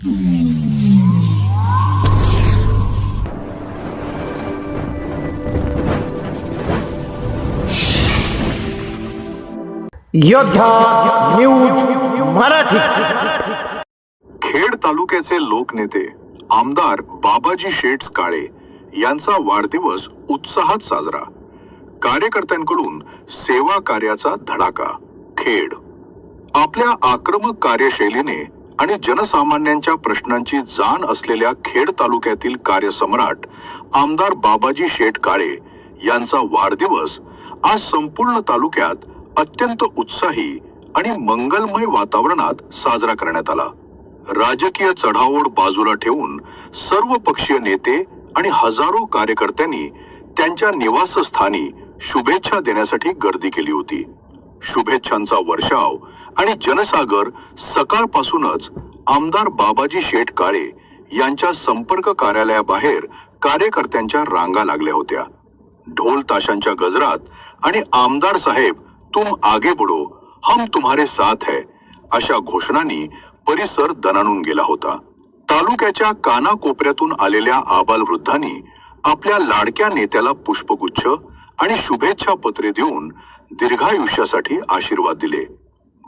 योद्धा न्यूज मराठी। खेड तालुक्याचे लोकनेते आमदार बाबाजी शेठ काळे यांचा वाढदिवस उत्साहात साजरा। कार्यकर्त्यांकडून सेवा कार्याचा धडाका। खेड आपल्या आक्रमक कार्यशैलीने आणि जनसामान्यांच्या प्रश्नांची जाण असलेल्या खेड तालुक्यातील कार्यसम्राट आमदार बाबाजी शेठ काळे यांचा वाढदिवस आज संपूर्ण तालुक्यात अत्यंत उत्साही आणि मंगलमय वातावरणात साजरा करण्यात आला। राजकीय चढाओढ बाजूला ठेवून सर्व पक्षीय नेते आणि हजारो कार्यकर्त्यांनी त्यांच्या निवासस्थानी शुभेच्छा देण्यासाठी गर्दी केली होती। शुभेच्छांचा वर्षाव आणि जनसागर सकाळपासूनच आमदार बाबाजी शेठ काळे यांच्या संपर्क कार्यालयाबाहेर कार्यकर्त्यांच्या रांगा लागल्या होत्या। ढोल ताशांच्या गजरात आणि आमदार साहेब तुम आगे बढ़ो, हम तुम्हारे साथ है अशा घोषणांनी परिसर दणाणून गेला होता। तालुक्याच्या कानाकोपऱ्यातून आलेल्या आबालवृद्धांनी आपल्या लाडक्या नेत्याला पुष्पगुच्छ आणि शुभेच्छा पत्रे देऊन दीर्घायुष्यासाठी आशीर्वाद दिले।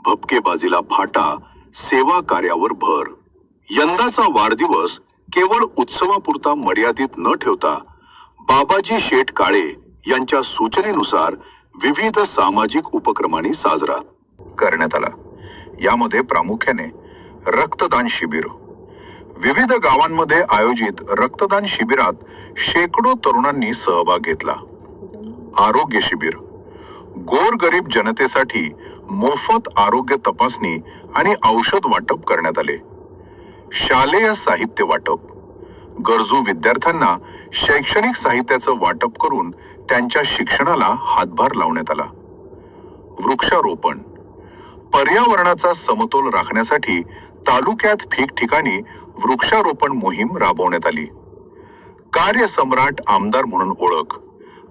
भपकेबाजीला फाटा, सेवा कार्यावर भर। यंदाचा वाढदिवस केवळ उत्सवापुरता मर्यादित न ठेवता बाबाजी शेठ काळे यांच्या सूचनेनुसार विविध सामाजिक उपक्रमांनी साजरा करण्यात आला। यामध्ये प्रामुख्याने रक्तदान शिबिर, विविध गावांमध्ये आयोजित रक्तदान शिबिरात शेकडो तरुणांनी सहभाग घेतला। आरोग्य शिबिर, गोरगरीब जनतेसाठी मोफत आरोग्य तपासणी आणि औषध वाटप करण्यात आले। शालेय साहित्य वाटप, गरजू विद्यार्थ्यांना शैक्षणिक साहित्याचं वाटप करून त्यांच्या शिक्षणाला हातभार लावण्यात आला। वृक्षारोपण, पर्यावरणाचा समतोल राखण्यासाठी तालुक्यात ठिकठिकाणी वृक्षारोपण मोहीम राबवण्यात आली। कार्यसम्राट आमदार म्हणून ओळख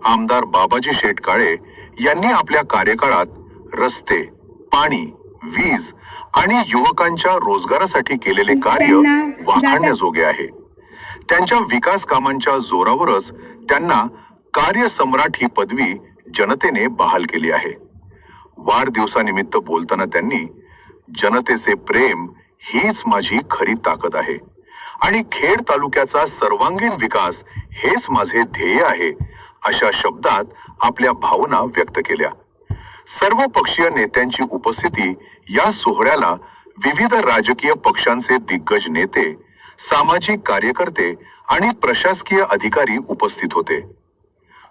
आमदार बाबाजी शेठ काळे यांनी आपल्या कार्यकाळात रस्ते, पाणी, वीज आणि युवकांच्या रोजगारासाठी केलेले कार्य वाखाणण्याजोगे आहे। त्यांच्या विकास कामांच्या जोरावरच त्यांना कार्यसम्राट ही पदवी जनतेने बहाल केली आहे। वाढदिवसानिमित्त बोलताना त्यांनी जनतेचे प्रेम हीच माझी खरी ताकद आहे आणि खेड तालुक्याचा सर्वांगीण विकास हेच माझे ध्येय आहे अशा शब्दात आपल्या भावना व्यक्त केल्या। सर्व पक्षीय नेत्यांची उपस्थिती या सोहळ्याला विविध राजकीय पक्षांचे दिग्गज नेते, सामाजिक कार्यकर्ते आणि प्रशासकीय अधिकारी उपस्थित होते।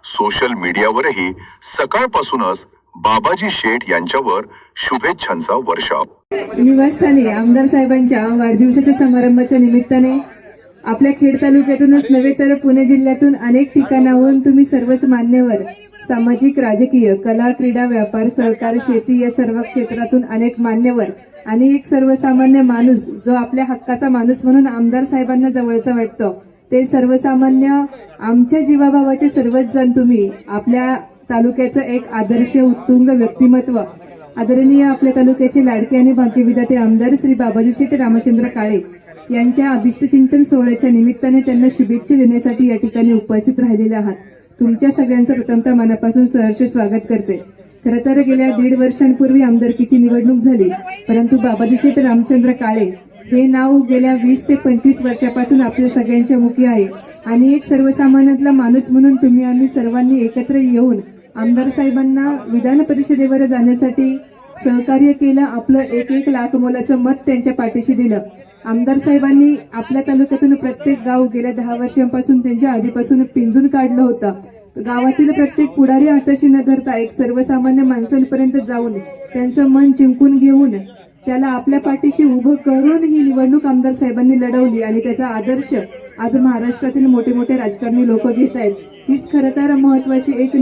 सोशल मीडियावरही सकाळपासूनच बाबाजी शेठ यांच्यावर शुभेच्छांचा वर्षाव। निवासस्थानी आमदार साहेबांच्या वाढदिवसाच्या समारंभाच्या निमित्ताने आपल्या खेड तालुक्यातूनच नव्हे तर पुणे जिल्ह्यातून अनेक ठिकाणाहून तुम्ही सर्वच मान्यवर सामाजिक, राजकीय, कला, क्रीडा, व्यापार, सहकार, शेती या सर्व क्षेत्रातून अनेक मान्यवर आणि एक सर्वसामान्य माणूस जो आपल्या हक्काचा माणूस म्हणून आमदार साहेबांना जवळचा वाटतो ते सर्वसामान्य आमच्या जीवाभावाचे सर्वच जण तुम्ही आपल्या तालुक्याचं एक आदर्श उत्तुंग व्यक्तिमत्व आदरणीय आपल्या तालुक्याचे लाडके आणि भाग्यविधाते आमदार श्री बाबाजी शेठ रामचंद्र काळे यांच्या अभिष्टचिंतन सोहळ्याच्या निमित्ताने त्यांना शुभेच्छा देण्यासाठी या ठिकाणी उपस्थित राहिलेले आहात। तुमच्या सगळ्यांचं प्रथमतः मनापासून सहर्ष स्वागत करते। खरं तर गेल्या 1.5 वर्षांपूर्वी आमदारकीची निवडणूक झाली, परंतु बाबाजी शेठ रामचंद्र काळे हे नाव गेल्या 20 ते 25 वर्षापासून आपल्या सगळ्यांच्या मुखी आहे आणि एक सर्वसामान्यातला माणूस म्हणून तुम्ही आम्ही सर्वांनी एकत्र येऊन आमदार साहेबांना विधान परिषदेवर जाण्यासाठी सहकार्य केलं। आपलं 1-1 लाख मोलाचं मत त्यांच्या पाठीशी दिलं। आमदार साहेबांनी आपल्या तालुक्यातून प्रत्येक गाव गेल्या 10 वर्षांपासून त्यांच्या आधीपासून पिंजून काढलं होतं। गावातील प्रत्येक पुढारी हाताशी न धरता एक सर्वसामान्य माणसांपर्यंत जाऊन त्यांचं मन जिंकून घेऊन त्याला आपल्या पाठीशी उभं करून ही निवडणूक आमदार साहेबांनी लढवली आणि त्याचा आदर्श आज महाराष्ट्रातील मोठे मोठे राजकारणी लोक घेत आहेत। हीच खरं तर महत्वाची एक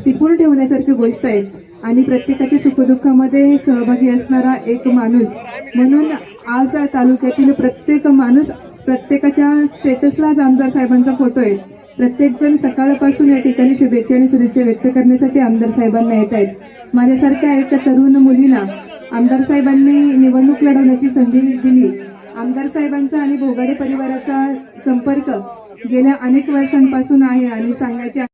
टिपून ठेवण्यासारखी गोष्ट आहे आणि प्रत्येकाच्या सुखदुःखामध्ये सहभागी असणारा एक माणूस म्हणून आज तालुक्यातील प्रत्येक माणूस प्रत्येकाच्या स्टेटसलाच आमदार साहेबांचा फोटो आहे। प्रत्येक जण सकाळपासून या ठिकाणी शुभेच्छा आणि शुभेच्छा व्यक्त करण्यासाठी आमदार साहेबांना येत आहेत। माझ्यासारख्या एका तरुण मुलीला आमदार साहेबांनी निवडणूक लढवण्याची संधी दिली आमदार साहेबांचा आणि भोगाडे परिवाराचा संपर्क गेल्या अनेक वर्षांपासून आहे आणि सांगायचे